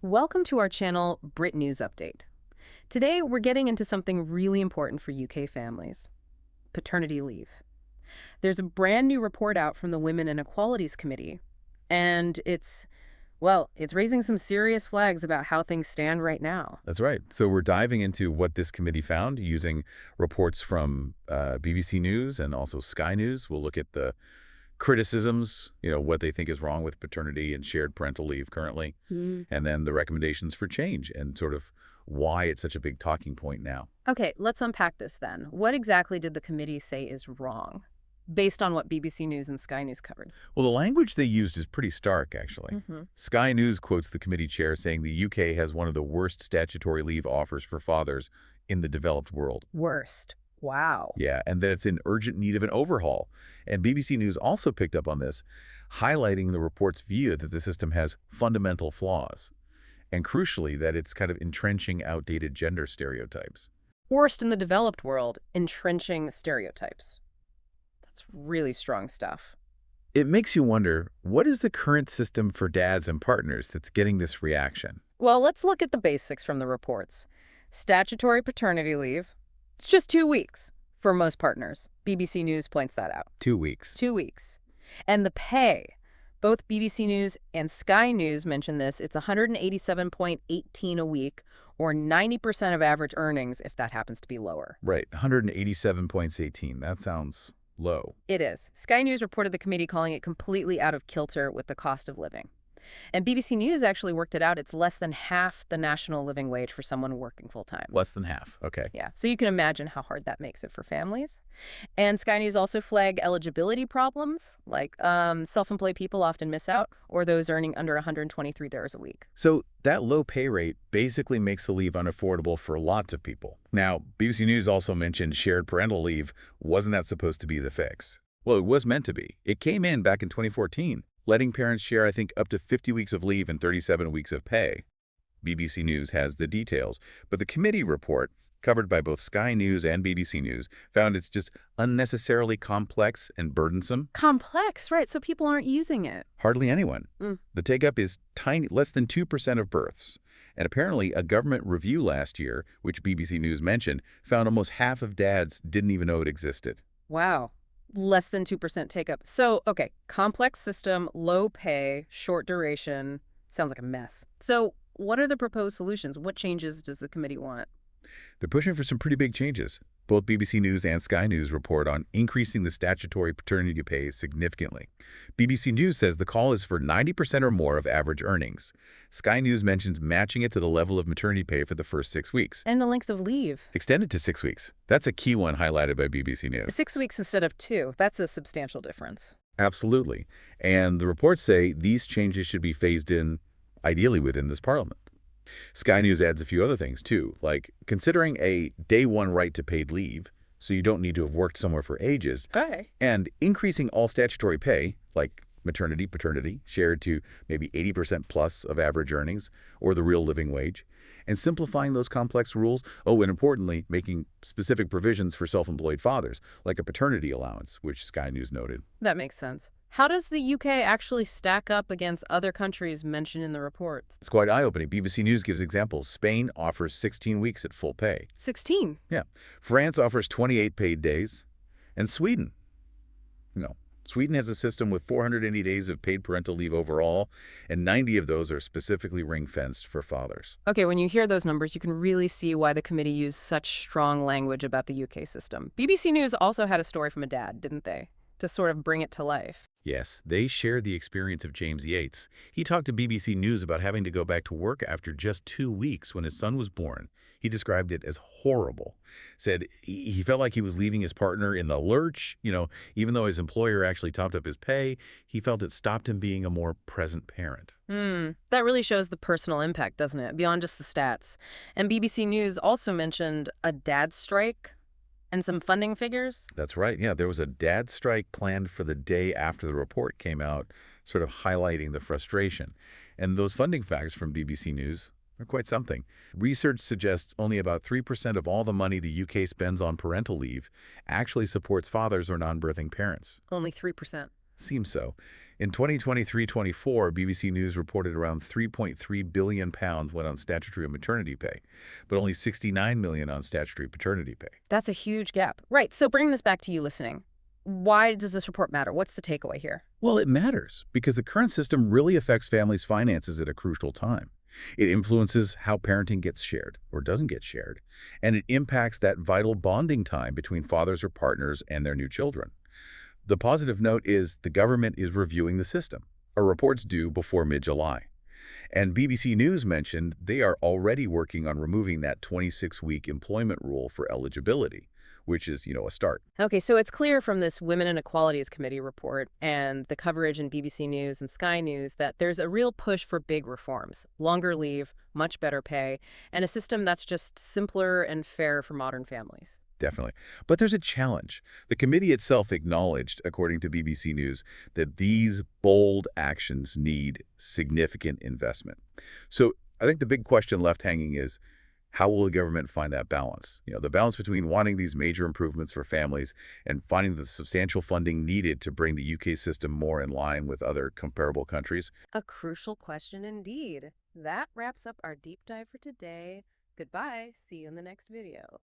Welcome to our channel, BritNews Update. Today, we're getting into something really important for UK families: paternity leave. There's a brand new report out from the Women Equalities Committee, and it's raising some serious flags about how things stand right now. That's right. So we're diving into what this committee found using reports from BBC News and also Sky News. We'll look at the criticisms, what they think is wrong with paternity and shared parental leave currently, and then the recommendations for change and sort of why it's such a big talking point now. Okay, let's unpack this then. What exactly did the committee say is wrong, based on what BBC News and Sky News covered? Well, the language they used is pretty stark, actually. Mm-hmm. Sky News quotes the committee chair saying the UK has one of the worst statutory leave offers for fathers in the developed world. Worst. Wow. Yeah, and that it's in urgent need of an overhaul. And BBC News also picked up on this, highlighting the report's view that the system has fundamental flaws, and crucially, that it's kind of entrenching outdated gender stereotypes. Worst in the developed world, entrenching stereotypes. That's really strong stuff. It makes you wonder, what is the current system for dads and partners that's getting this reaction? Well, let's look at the basics from the reports. Statutory paternity leave. It's just 2 weeks for most partners. BBC News points that out. 2 weeks. 2 weeks. And the pay. Both BBC News and Sky News mention this. It's 187.18 a week, or 90% of average earnings if that happens to be lower. Right, 187.18. That sounds low. It is. Sky News reported the committee calling it completely out of kilter with the cost of living. And BBC News actually worked it out. It's less than half the national living wage for someone working full-time. Less than half. Okay. Yeah, so you can imagine how hard that makes it for families. And Sky News also flagged eligibility problems, like self-employed people often miss out, or those earning under 123 hours a week. So that low pay rate basically makes the leave unaffordable for lots of people. Now, BBC News also mentioned shared parental leave. Wasn't that supposed to be the fix? Well, it was meant to be. It came in back in 2014. Letting parents share, I think, up to 50 weeks of leave and 37 weeks of pay. BBC News has the details, but the committee report, covered by both Sky News and BBC News, found it's just unnecessarily complex and burdensome. Complex, right? So people aren't using it. Hardly anyone. The take-up is tiny, less than 2% of births. And apparently, a government review last year, which BBC News mentioned, found almost half of dads didn't even know it existed. Wow. Less than 2% take-up. So, okay, complex system, low pay, short duration. Sounds like a mess. So what are the proposed solutions? What changes does the committee want? They're pushing for some pretty big changes. Both BBC News and Sky News report on increasing the statutory paternity pay significantly. BBC News says the call is for 90% or more of average earnings. Sky News mentions matching it to the level of maternity pay for the first 6 weeks. And the length of leave. Extended to 6 weeks. That's a key one highlighted by BBC News. 6 weeks instead of 2. That's a substantial difference. Absolutely. And the reports say these changes should be phased in, ideally within this parliament. Sky News adds a few other things, too, like considering a day-one right to paid leave, so you don't need to have worked somewhere for ages, Okay. and increasing all statutory pay, like maternity, paternity, shared to maybe 80% plus of average earnings, or the real living wage, and simplifying those complex rules. Oh, and importantly, making specific provisions for self-employed fathers, like a paternity allowance, which Sky News noted. That makes sense. How does the UK actually stack up against other countries mentioned in the report? It's quite eye-opening. BBC News gives examples. Spain offers 16 weeks at full pay. 16. Yeah. France offers 28 paid days. And Sweden, Sweden has a system with 480 days of paid parental leave overall, and 90 of those are specifically ring-fenced for fathers. Okay, when you hear those numbers, you can really see why the committee used such strong language about the UK system. BBC News also had a story from a dad, didn't they? To sort of bring it to life. Yes, they shared the experience of James Yates. He talked to BBC News about having to go back to work after just 2 weeks when his son was born. He described it as horrible. Said he felt like he was leaving his partner in the lurch. Even though his employer actually topped up his pay, he felt it stopped him being a more present parent. That really shows the personal impact, doesn't it? Beyond just the stats. And BBC News also mentioned a dad strike and some funding figures? That's right. Yeah, there was a dad strike planned for the day after the report came out, sort of highlighting the frustration. And those funding facts from BBC News are quite something. Research suggests only about 3% of all the money the UK spends on parental leave actually supports fathers or non-birthing parents. Only 3%. Seems so. In 2023-24, BBC News reported around £3.3 billion went on statutory maternity pay, but only £69 million on statutory paternity pay. That's a huge gap. Right, so bringing this back to you listening. Why does this report matter? What's the takeaway here? Well, it matters because the current system really affects families' finances at a crucial time. It influences how parenting gets shared or doesn't get shared, and it impacts that vital bonding time between fathers or partners and their new children. The positive note is the government is reviewing the system. A report's due before mid-July. And BBC News mentioned they are already working on removing that 26-week employment rule for eligibility, which is, a start. Okay, so it's clear from this Women Equalities Committee report and the coverage in BBC News and Sky News that there's a real push for big reforms, longer leave, much better pay, and a system that's just simpler and fair for modern families. Definitely. But there's a challenge. The committee itself acknowledged, according to BBC News, that these bold actions need significant investment. So I think the big question left hanging is, how will the government find that balance? The balance between wanting these major improvements for families and finding the substantial funding needed to bring the UK system more in line with other comparable countries. A crucial question indeed. That wraps up our deep dive for today. Goodbye. See you in the next video.